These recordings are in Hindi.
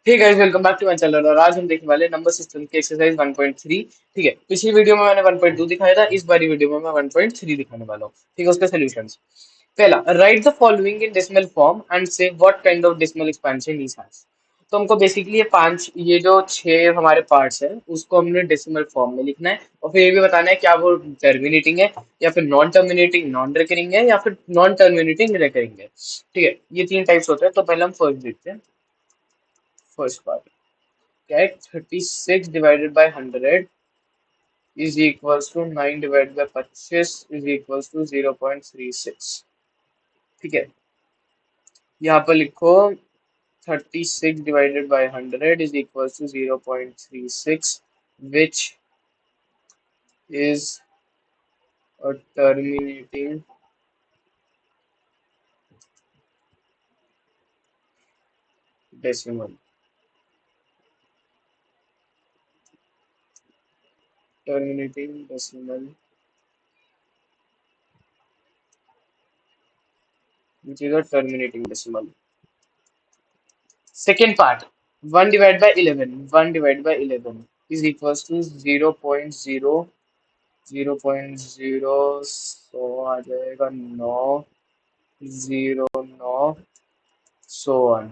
Hey guys, welcome back to my channel. और आज हम देखने वाले नंबर सिस्टम की एक्सरसाइज 1.3। ठीक है, पिछली वीडियो में मैंने 1.2 दिखाया था, इस बारी वीडियो में मैं 1.3 दिखाने वाला हूँ। ठीक है, उसके सॉल्यूशंस। पहला, write the following in decimal form and say what kind of decimal expansion is has. तो हमको बेसिकली ये जो छह हमारे पार्ट्स हैं उसको हमने डेसिमल फॉर्म में लिखना है, और फिर ये भी बताना है क्या वो टर्मिनेटिंग है या फिर नॉन टर्मिनेटिंग नॉन रिकरिंग है या फिर नॉन टर्मिनेटिंग रिकरिंग है। ठीक है, ये तीन टाइप्स होते हैं। तो पहले हम फर्स्ट देखते हैं। फर्स्ट पार्ट क्या है? 36 divided by 100 is equals to 9 divided by 25 is equals to 0.36। ठीक है, यहाँ पर लिखो 36 divided by 100 is equals to 0.36, which is a terminating decimal. Terminating decimal which is a terminating decimal. Second part, 1 divided by 11. 1 divided by 11 is equals to 0.0 सो आ जाएगा 909 सो वन।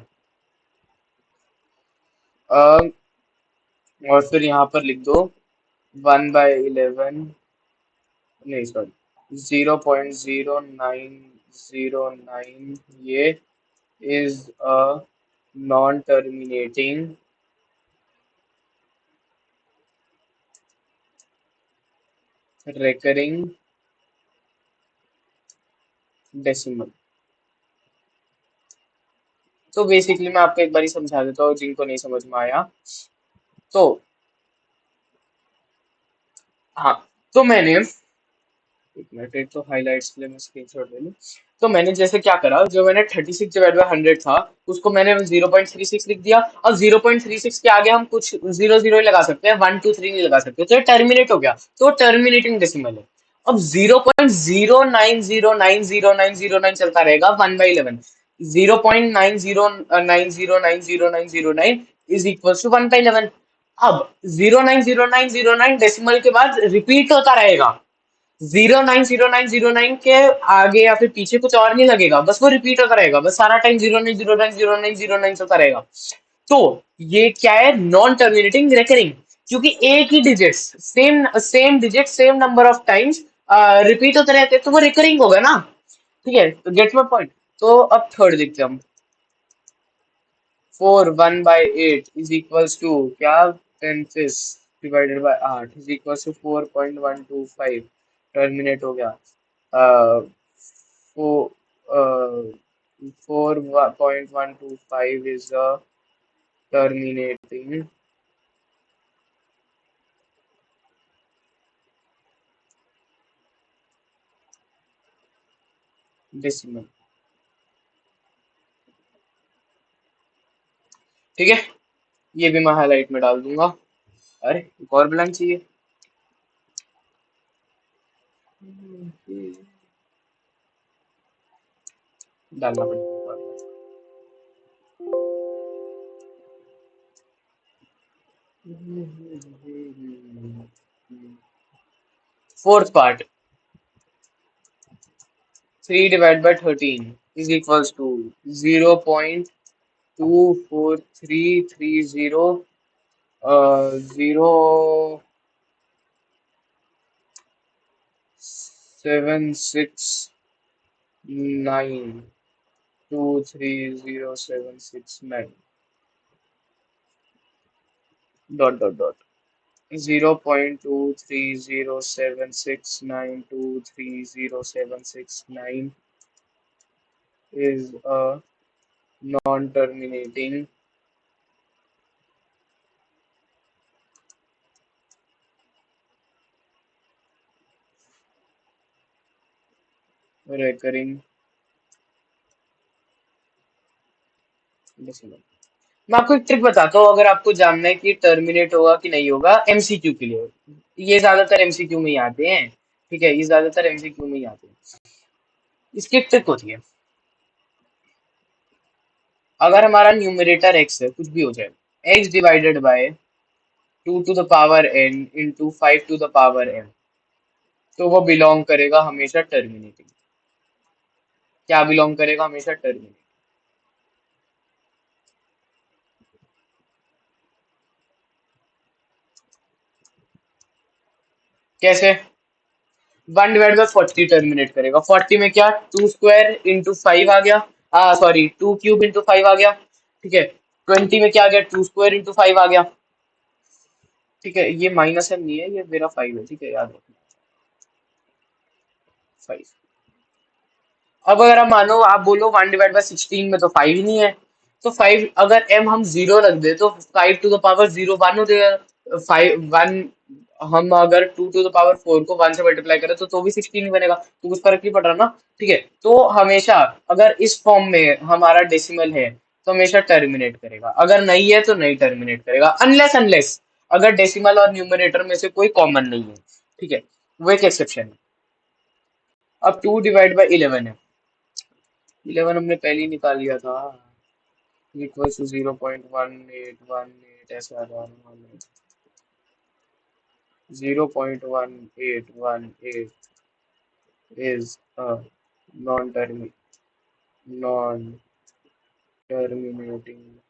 और फिर यहाँ पर लिख दो 1/11, नहीं सॉरी 0.0909, ये is a non terminating recurring decimal. तो बेसिकली मैं आपको एक बार समझा देता हूँ जिनको नहीं समझ में आया। तो हाँ, तो मैंने एक मिनट, एक तो हाइलाइट्स के लिए मैं स्क्रीनशॉट ले लूं। तो मैंने जैसे क्या करा, जो मैंने 36 डिवाइड बाय 100 था उसको मैंने 0.36 लिख दिया। और 0.36 के आगे हम कुछ जीरो जीरो ही लगा सकते हैं, 1 2 3 नहीं लगा सकते, तो ये टर्मिनेट हो गया, तो टर्मिनेटिंग डेसिमल है। अब 0.0909090 चलता रहेगा 1/11। 0.90909090 इज इक्वल टू 1/11। अब 0.90909 डेसिमल के बाद रिपीट होता रहेगा। 0.90909 के आगे या फिर पीछे कुछ और नहीं लगेगा, बस वो रिपीट होता रहेगा, बस सारा टाइम 0.9090909 चलता रहेगा। तो ये क्या है? नॉन टर्मिनेटिंग रेकरिंग, क्योंकि एक ही digit, same same digit same number of times repeat होते रहते हैं, तो वो रिकरिंग होगा ना। ठीक है, तो गेट माय पॉइंट। तो अब थर्ड देखते हैं हम। 4 1/8 इज इक्वल्स टू क्या? 35 divided by 8 is equals to 4.125। Terminate हो गया। Four 4.125 is a terminating decimal। ठीक है, ये भी मैं हाईलाइट में डाल दूंगा। अरे एक और ब्लैंक चाहिए। डालना पड़ेगा। Fourth part, 3 divide by 13 is equals to 0.24330 0.2430769 dot dot dot 0.2307692307769 is a non-terminating recurring decimal। मैं आपको एक ट्रिक बताता हूँ, अगर आपको जानना है कि टर्मिनेट होगा कि नहीं होगा एमसीक्यू के लिए। ये ज्यादातर एमसीक्यू में ही आते हैं। ठीक है, ये ज्यादातर एमसीक्यू में ही आते हैं। इसकी एक ट्रिक होती है। अगर हमारा न्यूमरेटर एक्स है, कुछ भी हो जाए, x divided by 2 to the power n into 5 to the power n, तो वो बिलोंग करेगा हमेशा टर्मिनेटिंग। क्या बिलोंग करेगा हमेशा? टर्मिनेटिंग। कैसे? 1/40 टर्मिनेट करेगा। 40 में क्या, 2 स्क्वायर इंटू 5 आ गया, सॉरी 2 क्यूब इंटू 5 आ गया। ठीक है। 20 में क्या आ गया, 2 स्क्वायर इंटू 5 आ गया। ठीक है, ये माइनस एम नहीं है, ये मेरा 5 है। ठीक है, याद रखना। 5। अब अगर आप मानो, आप बोलो 1/16 में तो 5 ही नहीं है, तो 5 अगर m हम 0 रख दे तो 5 to the power 0 1 हो जाएगा। 5 1, हम अगर 2 to the power 4 को 1 से मल्टीप्लाई करें तो भी 16 ही बनेगा, तो कुछ फर्क नहीं पड़ रहा ना। ठीक है, तो हमेशा अगर इस फॉर्म में हमारा डेसिमल है तो हमेशा टर्मिनेट करेगा, अगर नहीं है तो नहीं टर्मिनेट करेगा, अनलेस अनलेस अगर डेसिमल और न्यूमरेटर में से कोई कॉमन नहीं है। ठीक है, वो एक एक्सेप्शन है। अब 2/11 है। 11 हमने पहले ही निकाल लिया था, इक्वल टू 0.1818 ऐसे आ रहा है। 0.1818 is a non-terminating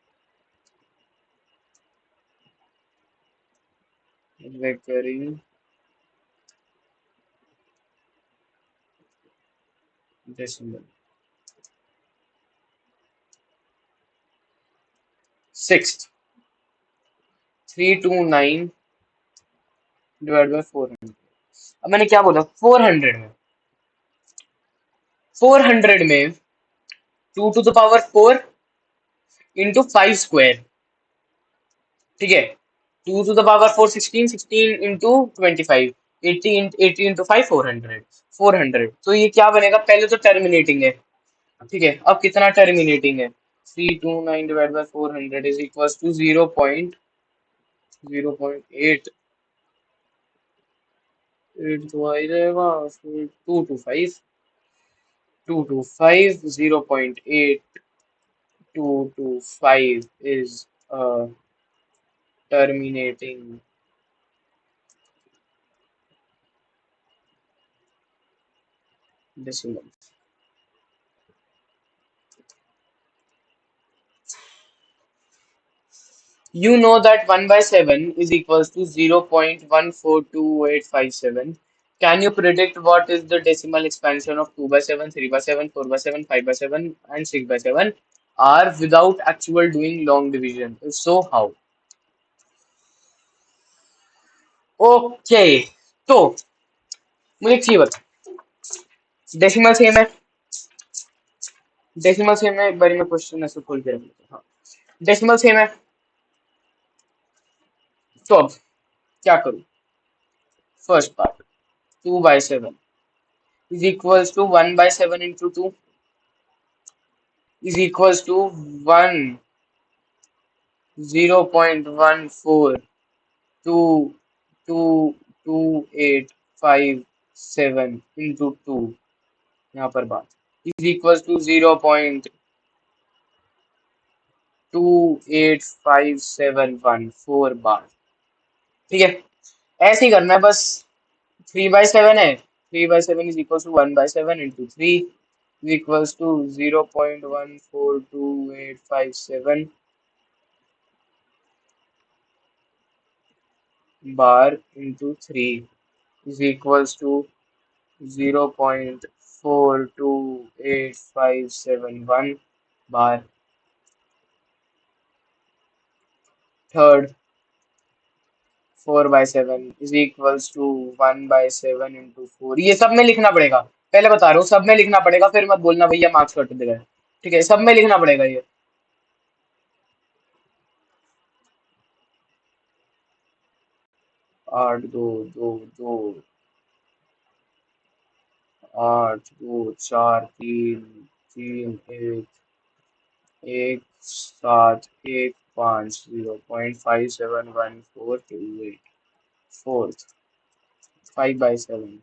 recurring decimal. Sixth, 329 divide by 400। अब मैंने क्या बोला, 400 में 2 to the power 4 into 5 square. ठीक है, 2 to the power 4 16, 16 into 25, 80 into 5 400। 400, तो ये क्या बनेगा, पहले तो टर्मिनेटिंग है। ठीक है, अब कितना टर्मिनेटिंग है, 329 divide by 400 is equal to 0.08। 8 तो आ ही जाएगा, 225, 225, 0.8225 is a terminating decimal. You know that 1 by 7 is equals to 0.142857. Can you predict what is the decimal expansion of 2 by 7, 3 by 7, 4 by 7, 5 by 7, and 6 by 7 are without actual doing long division? If so, how? Okay, तो मुझे एक चीज बता, डेसिमल सेम है, डेसिमल सेम है, एक बार मैं क्वेश्चन ऐसे खोल के रख लेता हूँ। हाँ, डेसिमल सेम है, तो अब क्या करूँ? First part, 2/7 is equals to 1/7 into 2 is equals to 10.122857 into 2, यहाँ पर बात, is equals to 0.285714 ठीक है, ऐसे ही करना है बस। 3/7 है, 3/7 is equals to 1/7 into 3 is equals to 0.142857 bar into 3 is equals to 0.428571 bar। Third, 4/7 is equals to 1/7 into 4। ये सब में लिखना पड़ेगा, पहले बता रहा हूँ, सब में लिखना पड़ेगा, फिर मत बोलना भैया मार्क्स कट दे गए। ठीक है, सब में लिखना पड़ेगा ये। 8 2 2 2, 8 2 4 3 3 1 1 7 1 5 0.571428। Fourth, 5/7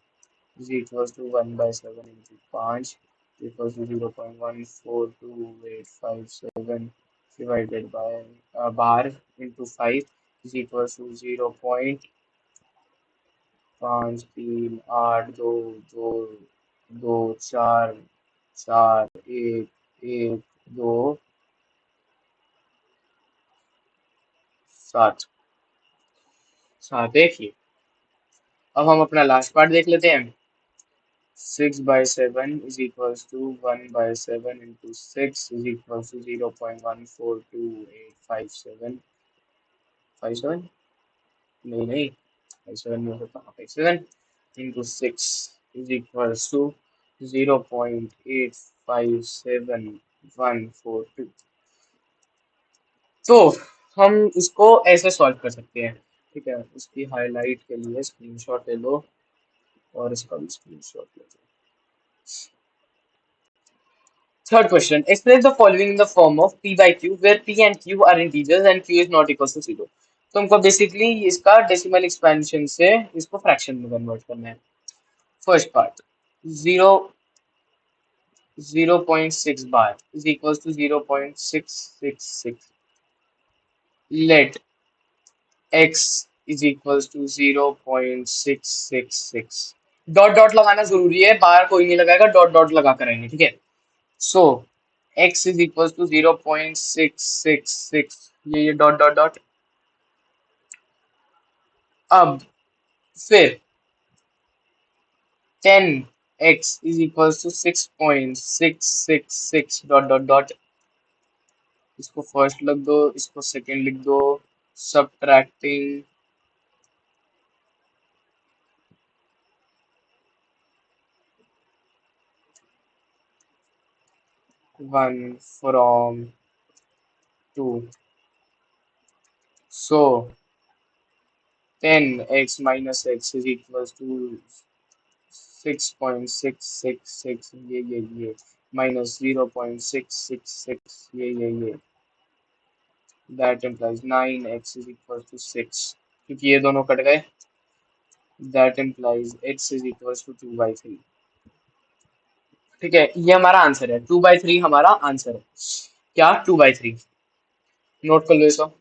is equals to 1/7 into 5 equals to 0.142857 divided by bar into 5 is equals to 0.53812 7 देखिए। अब हम अपना लास्ट पार्ट देख लेते हैं। 6/7 is equals to 1/7 into 6 is equals to 0.142857 57 नहीं 57 नहीं होता 57 into 6 is equals to 0.857142। तो हम इसको ऐसे सॉल्व कर सकते हैं। ठीक है, इसकी हाईलाइट के लिए स्क्रीनशॉट ले लो और इसका भी स्क्रीनशॉट ले लो। Third question. Express the following in the form of p by q, where p and q are integers and q is not equal to 0. तो हमको बेसिकली इसका डेसिमल एक्सपेंशन से इसको फ्रैक्शन में कन्वर्ट करना है। First part 0.6 bar is equals to 0.666. Let x is equals to 0.666. Dot dot लगाना जरूरी है, बार कोई नहीं लगाएगा, डॉट डॉट लगा कर आएंगे। ठीक है, सो x is equals to 0.666, ये डॉट डॉट डॉट। अब फिर 10x is equals to 6.666 dot dot dot. इसको फर्स्ट लिख दो, इसको सेकंड लिख दो। Subtracting 1 from 2, so 10x minus x is equals to 6.666, ये minus 0.666, ये that implies 9x is equals to 6, क्योंकि ये दोनों कट गए। that implies x is equals to 2/3। ठीक है, ये हमारा आंसर है, 2/3 हमारा आंसर है। क्या 2/3? नोट कर लो इसको।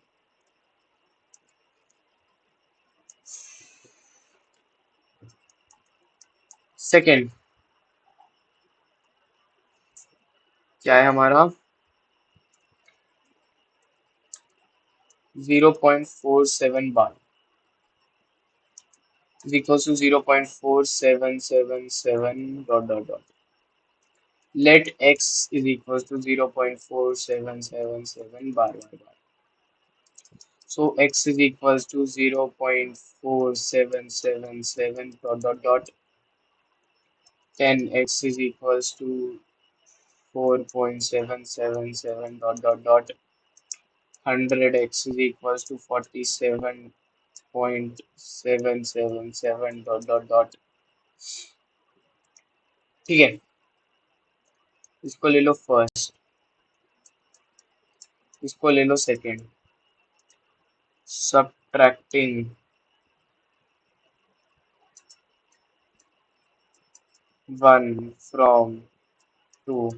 सेकेंड क्या है हमारा 0.47 बार is equals to 0.4777 dot dot dot. Let x is equals to 0.4777 bar bar bar. So x is equals to 0.4777 dot dot dot. 10x is equals to 4.777 dot dot dot. 100x is equals to 47.777 dot dot dot. ठीक है, इसको ले लो फर्स्ट, इसको ले लो second. subtracting 1 from 2,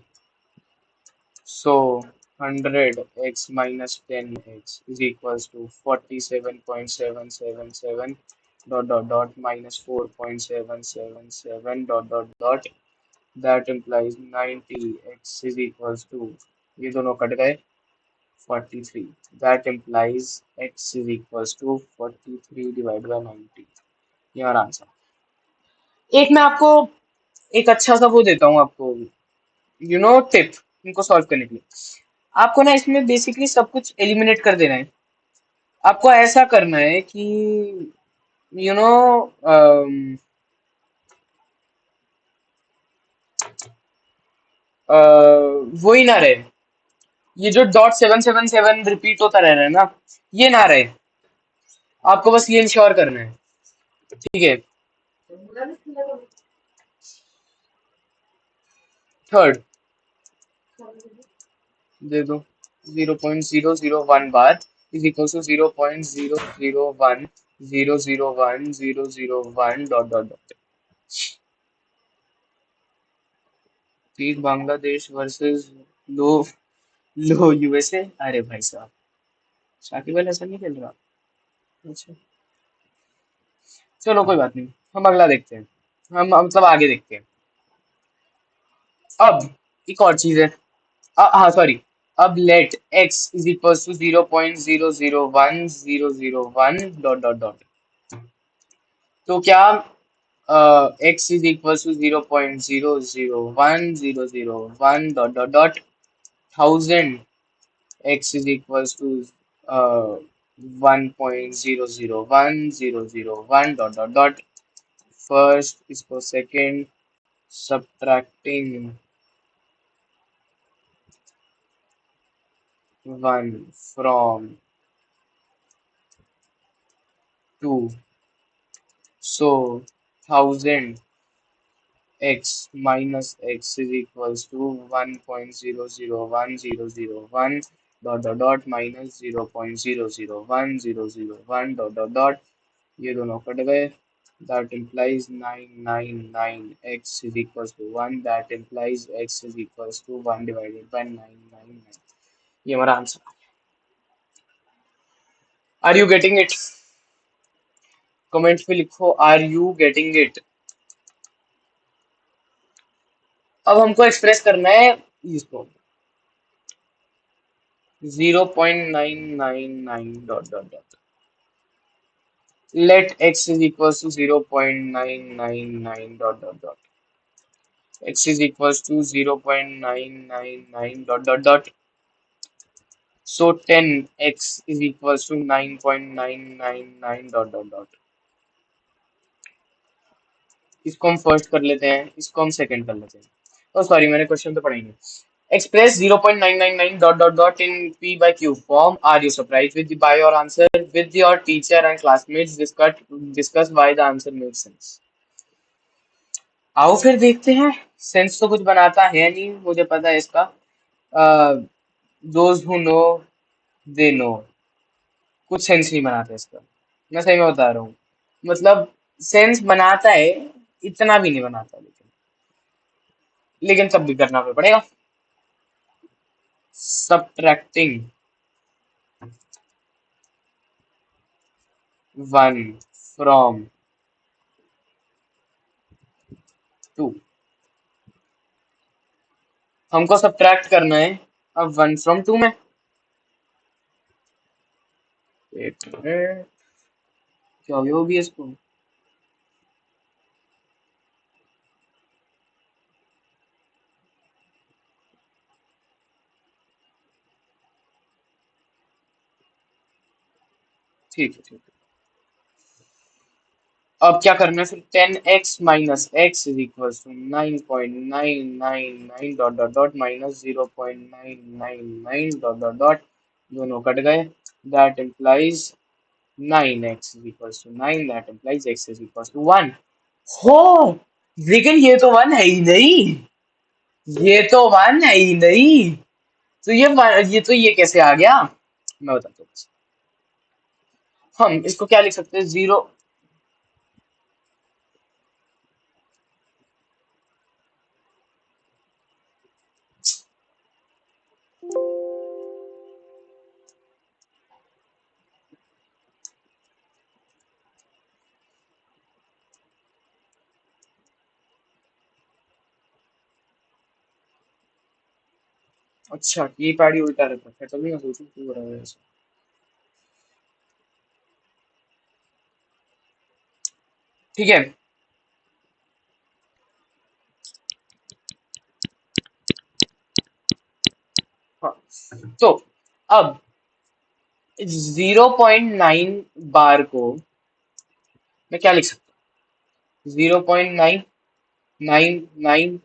so 100x minus 10x is equals to 47.777 dot dot dot minus 4.777 dot dot dot। that implies 90x is equals to, ये दोनों कट गए, 43। that implies x is equals to 43 divided by 90। ये हमारा आंसर। एक मैं आपको एक अच्छा सा वो देता हूँ आपको, टिप इनको सॉल्व करने के लिए। आपको ना इसमें बेसिकली सब कुछ एलिमिनेट कर देना है। आपको ऐसा करना है कि यू नो वो ही ना रहे, ये जो .777 रिपीट होता रह रहा है ना, ये ना रहे। आपको बस ये इंश्योर करना है। ठीक है, थर्ड दे दो 0.001 bar is equal to 0.001001001 dot dot dot. ठीक, बांग्लादेश वर्सेस लो लो यूएसए। अरे भाई साहब, साकिब अल हसन नहीं खेल रहा। अच्छा, चलो कोई बात नहीं, हम अगला देखते हैं। हम मतलब आगे देखते हैं। अब एक और चीज है। हाँ सॉरी। अब let x is equal to 0.001001 dot dot dot. तो क्या x is equal to 0.001001 dot dot dot 1000 x is equals to 1.001001 dot dot dot first is for second subtracting 1 from 2, so 1000 x minus x is equals to 1.001001 dot dot dot minus 0.001001 dot dot dot, ये दोनों कट गए। That implies 999 x is equals to 1, that implies x is equals to 1 divided by 999। ये हमारा answer. Are you getting it? Comment पे लिखो आर यू गेटिंग इट। अब हमको एक्सप्रेस करना है इसको 0.999 dot dot dot let x is equals to 0.999 dot dot dot x is equals to 0.999 dot dot dot, so 10x is equals to 9.999 dot dot dot। इसको हम फर्स्ट कर लेते हैं, इसको हम सेकंड कर लेते हैं। ओ सॉरी, मैंने क्वेश्चन तो पढ़ा ही नहीं। Express 0.999 dot dot dot in P by Q form. Are you surprised by your answer? With your teacher and classmates discuss why the answer makes sense. आओ फिर देखते हैं। सेंस तो कुछ बनाता है नहीं, मुझे पता है इसका। Those who know they know, कुछ सेंस नहीं बनाता इसका। मैं सही में बता रहा हूँ। मतलब सेंस बनाता है, इतना भी नहीं बनाता, लेकिन तब भी करना भी पड़ेगा। सबट्रैक्टिंग 1 फ्रॉम 2, हमको सब्ट्रैक्ट करना है अब 1 फ्रॉम 2 में। एक मिनट, क्या हो गया भी इसको? ठीक है, ठीक है। अब क्या करना है फिर? 10x minus X is equal to 9.999 dot dot dot minus 0.999 dot dot dot, दोनों कट गए। That implies 9x is equals to 9, that implies x is equals to 1। हो, लेकिन ये तो 1 है ही नहीं, ये तो 1 है ही नहीं। तो ये कैसे आ गया, मैं बताता हूँ। हम इसको क्या लिख सकते हैं? 0। अच्छा, ये पैडी उल्टा रखा है, तभी मैं सोचूं क्यों हो रहा है ऐसा। ठीक है। हाँ, तो अब 0.9 बार को मैं क्या लिख सकता हूँ? 0.999,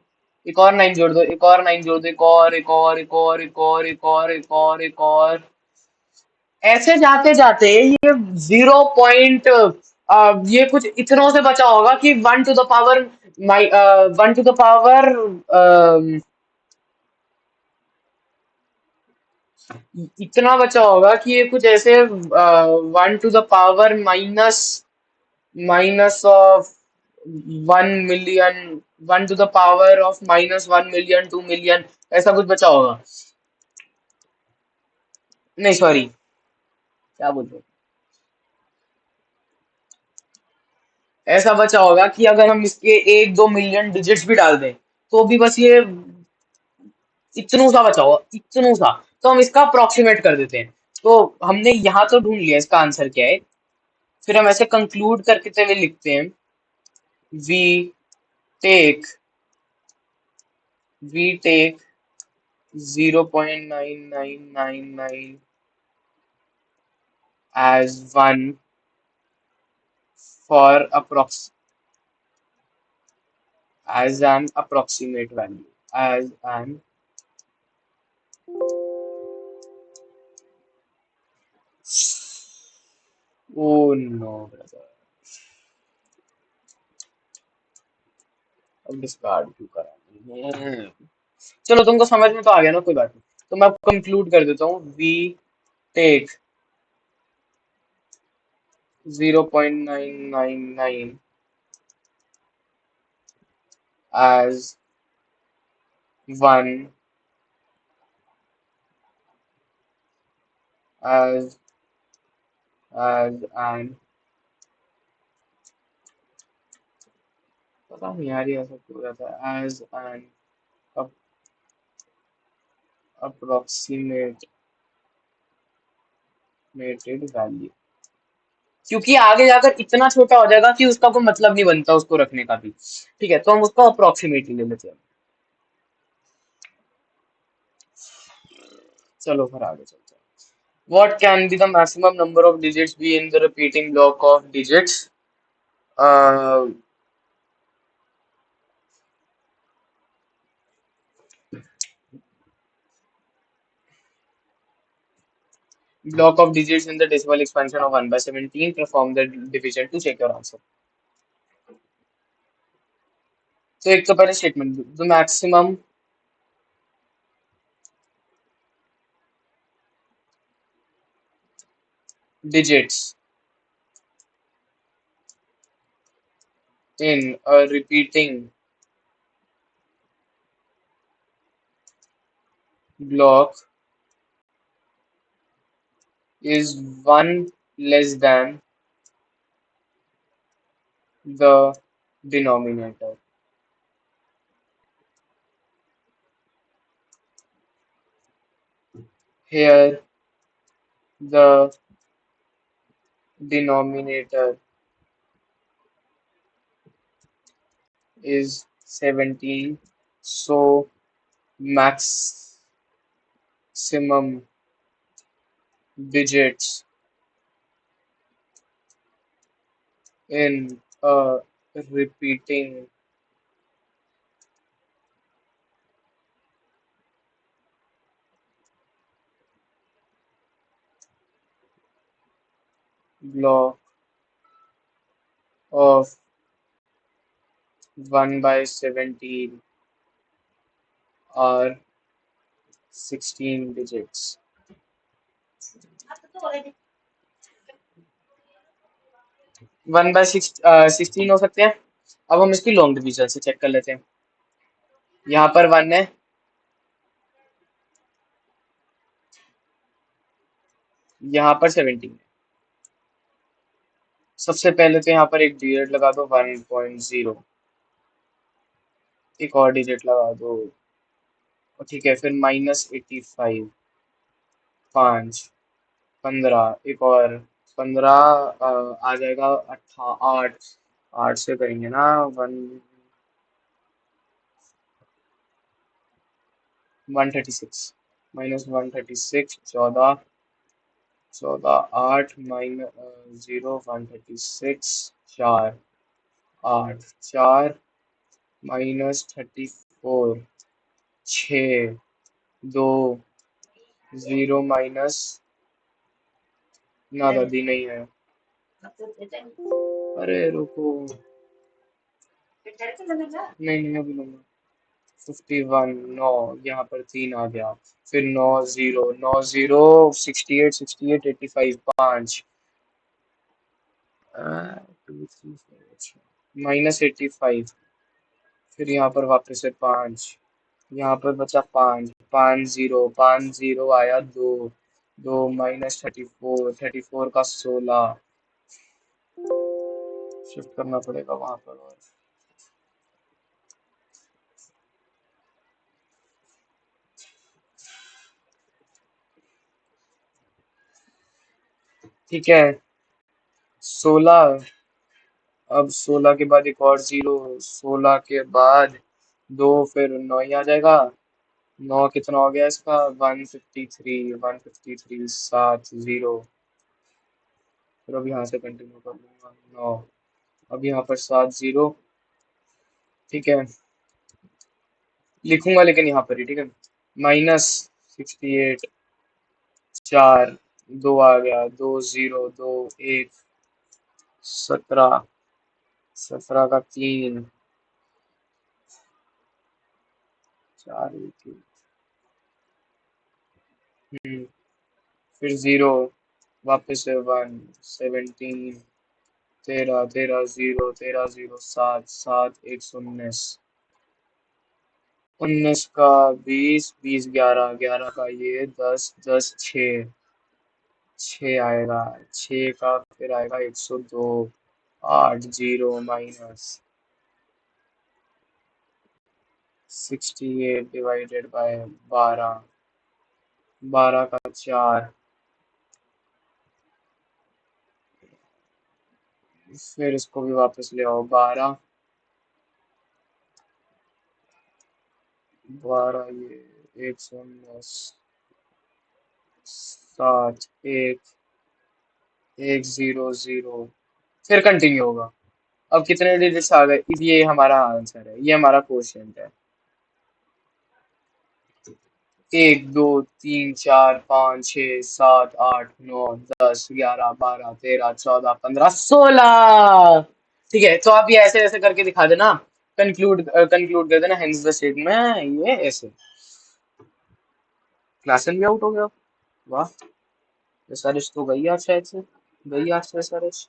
एक और 9 जोड़ दो, एक और 9 जोड़ दो, एक और, एक और, एक और, एक और, एक और, एक और, एक और, ऐसे जाते जाते ये 0 पॉइंट, ये कुछ इतनों से बचा होगा कि 1 to the power, 1 to the power, इतना बचा होगा कि ये कुछ ऐसे 1 to the power minus minus of 1 million, 1 to the power of -1 million, 2 million, ऐसा कुछ बचा होगा। नहीं सॉरी, क्या बोल रहे हो? ऐसा बचा होगा कि अगर हम इसके 1-2 मिलियन डिजिट्स भी डाल दें तो भी बस ये इतनू सा बचा होगा, इतनू सा। तो हम इसका अप्रोक्सीमेट कर देते हैं। तो हमने यहाँ तो ढूंढ लिया इसका आंसर क्या है। फिर हम ऐसे कंक्लूड करके हुए लिखते हैं, we take we take 0.9999 as one for approx as an approximate value, as an oh no brother, अब डिस्कार्ड क्यों करा। चलो तुमको समझ में तो आ गया ना, कोई बात नहीं। तो मैं कंक्लूड कर देता हूँ, we take 0.999 as one as an, पता नहीं यार ये ऐसा क्यों रहता है, as an approximated value, क्योंकि आगे जाकर इतना छोटा हो जाएगा कि उसका कोई मतलब नहीं बनता उसको रखने का भी। ठीक है, तो हम उसको अप्रोक्सीमेटली ले लेते हैं। चलो फिर आगे चलते हैं। What can be the maximum number of digits be in the repeating block of digits? Uh, block of digits in the decimal expansion of 1 by 17. Perform the division to check your answer. तो एक तो पहले statement, the maximum digits in a repeating block is 1 less than the denominator. Here the denominator is 17, so maximum digits in a repeating block of 1 by 17 are 16 digits. 1/16 हो सकते हैं। अब हम इसकी लॉन्ग डिवीजन से चेक कर लेते हैं। यहाँ पर 1 है, यहाँ पर 17 है। सबसे पहले तो यहाँ पर एक डिजिट लगा दो 1.0, एक और डिजिट लगा दो, ठीक है। फिर -85, 5, 15, एक और 15, आ जाएगा 8, 8 से करेंगे ना 136, -136, 14, 8 -0, 136, 4, 8, 4 -34, 6, 2, 0 माइनस, ना दादी नहीं है। अरे रुको, नहीं नहीं अभी लूंगा। 51, 9, यहाँ पर 3 आ गया। फिर 9 0, 9 0, 68, 68, 85, 5, -85। फिर यहाँ पर वापस से 5, यहाँ पर बचा 5, 5 0, 5 0 आया 2, दो -34, 34 का 16 शिफ्ट करना पड़ेगा वहां पर। और ठीक है 16, अब 16 के बाद एक और 0, 16 के बाद 2, फिर 9 ही आ जाएगा। 9 कितना हो गया इसका 153, 153 7 0। फिर अब यहाँ से कंटिन्यू कर लूंगा 9, अब यहाँ पर 7 0। ठीक है लिखूंगा लेकिन यहाँ पर ही, ठीक है -68 4, 2 आ गया, 2 0 2 1 17, 17 का 3 4 1 फिर 0, वापस से 1 17 13 13 0 13 0 7 7 119, 19 का 20 20 11 11 का ये 10 10 6 6 आएगा, 6 का फिर आएगा 102, 8 0 -68 डिवाइडेड बाय 12, 12 का 4, फिर इसको भी वापस ले आओ 12, 12 ये 119 7 1 1 0 0, फिर कंटिन्यू होगा। अब कितने डिजिट्स आ गए, ये हमारा आंसर है, ये हमारा क्वेश्चन है। 1 2 3 4 5 6 7 8 9 10 11 12 13 14 15 16। ठीक है तो आप ये ऐसे ऐसे करके दिखा देना, कंक्लूड कर देना हेंस द स्टेटमेंट, ये ऐसे। क्लासन भी आउट हो गया, वाह। एसआरएच तो गई आज शायद से, गई आज से SRH.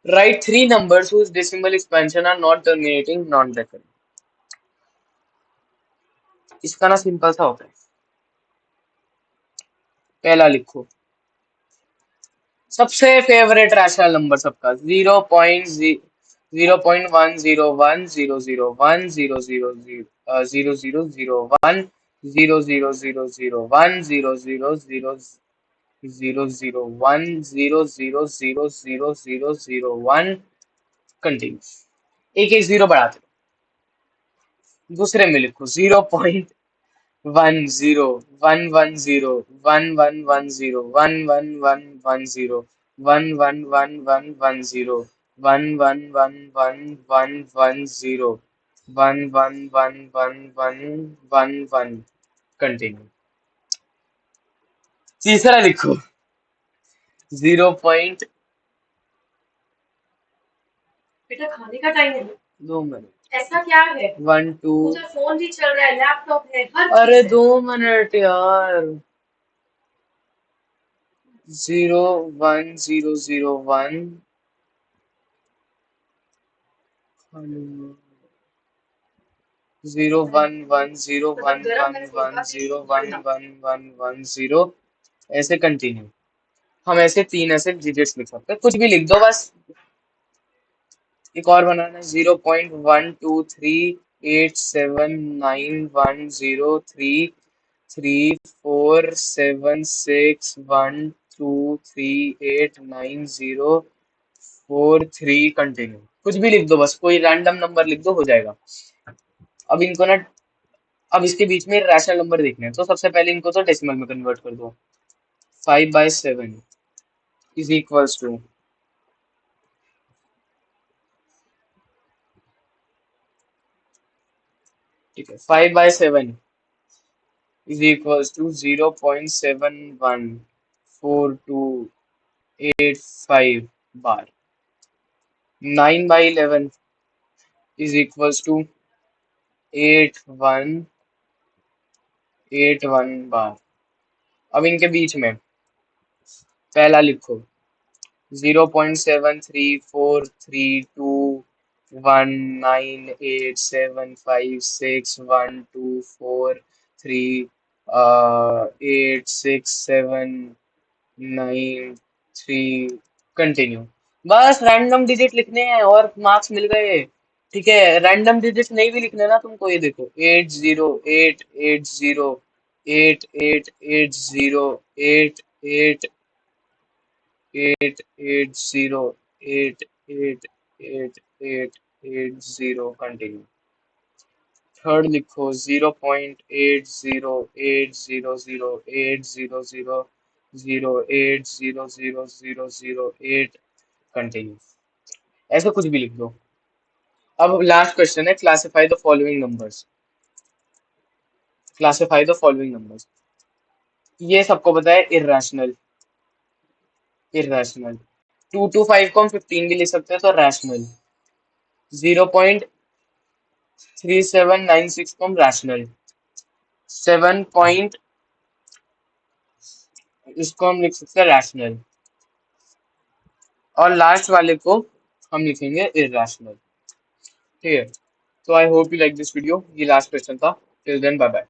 Right 3 numbers whose decimal expansion are not terminating non recurring। इसका ना सिंपल सा होता है, पहला लिखो सबसे फेवरेट रैशनल नंबर सबका 0.01010001000000001 कंटिन्यू, एक एक जीरो बढ़ाते रहो। दूसरे में लिखो 0.11011011111011111111 कंटिन्यू। तीसरा लिखो 0. बेटा खाने का टाइम है, 2 मिनट। ऐसा क्या है 1 2, मुझे फोन भी चल रहा है, लैपटॉप है, हर अरे 2 मिनट यार। 0 1 0 0 1 0 1 1 0 1 1 1 0 1 1 1 1 0 ऐसे कंटिन्यू। हम ऐसे 3 ऐसे डिजिट्स लिख सकते हैं, कुछ भी लिख दो बस। एक और बनाना है 0.12387103 कंटिन्यू। कुछ भी लिख दो बस, कोई रैंडम नंबर लिख दो हो जाएगा। अब इनको ना, अब इसके बीच में रैशनल नंबर देखने हैं, तो सबसे पहले इनको तो डेसिमल में कन्वर्ट कर दो। 5/7 इज इक्वल्स टू, ठीक है 5/7 is equals to 0.714285 bar। 9/11 is equals to 8181 बार। अब इनके बीच में पहला लिखो 0.73432 198756124386793 कंटिन्यू। बस रैंडम डिजिट लिखने हैं और मार्क्स मिल गए। ठीक है, रैंडम डिजिट नहीं भी लिखने ना तुमको, ये देखो 8080880888088880 कंटिन्यू। थर्ड लिखो 0.8080800008 कंटिन्यू। ऐसे कुछ भी लिख दो। अब लास्ट क्वेश्चन है, classify the following numbers. Classify the following numbers. ये सबको पता है, इर्रेशनल। इर्रेशनल 2 to 5 को हम 15 भी लिख सकते हैं, तो रैशनल। 0.3796 को हम रैशनल। 7 इसको हम लिख सकते हैं रैशनल। और लास्ट वाले को हम लिखेंगे इर्रेशनल। ठीक है, तो I hope you like this video. ये लास्ट क्वेश्चन था। Till then bye bye.